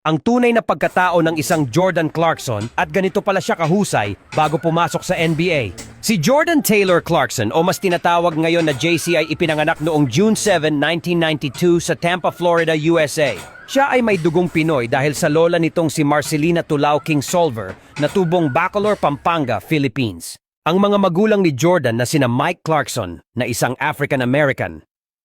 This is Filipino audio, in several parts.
ang tunay na pagkatao ng isang Jordan Clarkson at ganito pala siya kahusay bago pumasok sa NBA. Si Jordan Taylor Clarkson o mas tinatawag ngayon na JC ay ipinanganak noong June 7, 1992 sa Tampa, Florida, USA. Siya ay may dugong Pinoy dahil sa lola nitong si Marcelina Tulao King Solver na tubong Bacolor, Pampanga, Philippines. Ang mga magulang ni Jordan na sina Mike Clarkson na isang African-American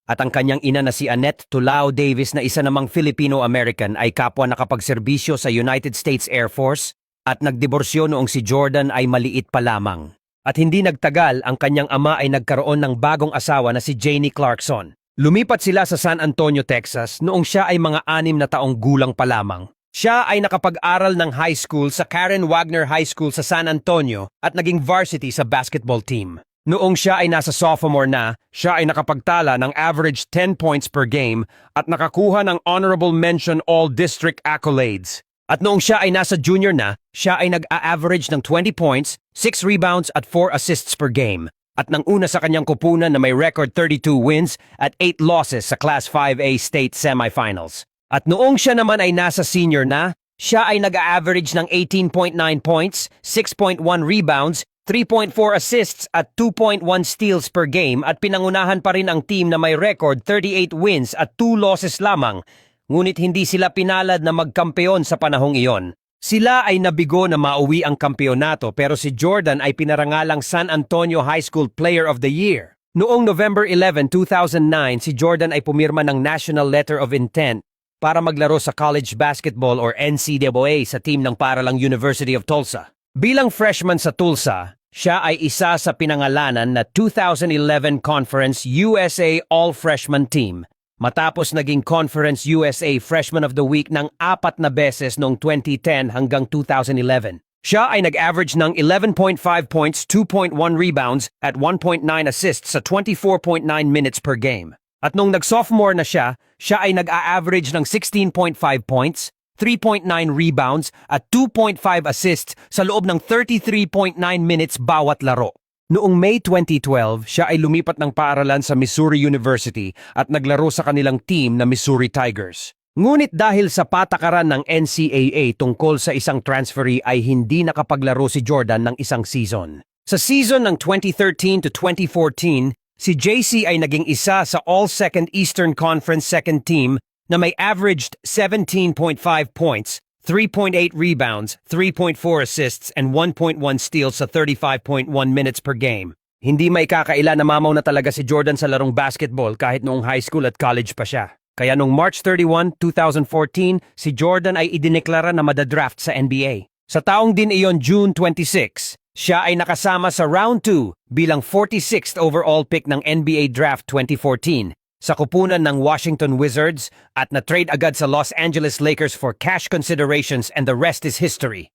at ang kanyang ina na si Annette Tulao Davis na isa namang Filipino-American ay kapwa nakapagserbisyo sa United States Air Force at nagdiborsyo noong si Jordan ay maliit pa lamang. At hindi nagtagal ang kanyang ama ay nagkaroon ng bagong asawa na si Janie Clarkson. Lumipat sila sa San Antonio, Texas noong siya ay mga 6 na taong gulang pa lamang. Siya ay nakapag-aral ng high school sa Karen Wagner High School sa San Antonio at naging varsity sa basketball team. Noong siya ay nasa sophomore na, siya ay nakapagtala ng average 10 points per game at nakakuha ng honorable mention all-district accolades. At noong siya ay nasa junior na, siya ay nag-a-average ng 20 points, 6 rebounds at 4 assists per game. At nang una sa kanyang kupunan na may record 32 wins at 8 losses sa Class 5A state semifinals. At noong siya naman ay nasa senior na, siya ay nag-a-average ng 18.9 points, 6.1 rebounds, 3.4 assists at 2.1 steals per game at pinangunahan pa rin ang team na may record 38 wins at 2 losses lamang. Ngunit hindi sila pinalad na magkampeon sa panahong iyon. Sila ay nabigo na mauwi ang kampeonato pero si Jordan ay pinarangalang San Antonio High School Player of the Year. Noong November 11, 2009, si Jordan ay pumirma ng National Letter of Intent para maglaro sa college basketball or NCAA sa team ng paralang University of Tulsa. Bilang freshman sa Tulsa, siya ay isa sa pinangalanan na 2011 Conference USA All-Freshman Team. Matapos naging Conference USA Freshman of the Week ng 4 na beses noong 2010 hanggang 2011. Siya ay nag-average ng 11.5 points, 2.1 rebounds at 1.9 assists sa 24.9 minutes per game. At nung nag-sophomore na siya ay nag-a-average ng 16.5 points, 3.9 rebounds at 2.5 assists sa loob ng 33.9 minutes bawat laro. Noong May 2012, siya ay lumipat ng paaralan sa Missouri University at naglaro sa kanilang team na Missouri Tigers. Ngunit dahil sa patakaran ng NCAA tungkol sa isang transferee ay hindi nakapaglaro si Jordan ng isang season. Sa season ng 2013 to 2014, si JC ay naging isa sa All-Second Eastern Conference second team na may averaged 17.5 points, 3.8 rebounds, 3.4 assists, and 1.1 steals sa 35.1 minutes per game. Hindi may kakaila na mamaw na talaga si Jordan sa larong basketball kahit noong high school at college pa siya. Kaya noong March 31, 2014, si Jordan ay idineklara na madadraft sa NBA. Sa taong din iyon June 26, siya ay nakasama sa Round 2 bilang 46th overall pick ng NBA Draft 2014. Sa kupunan ng Washington Wizards at na-trade agad sa Los Angeles Lakers for cash considerations and the rest is history.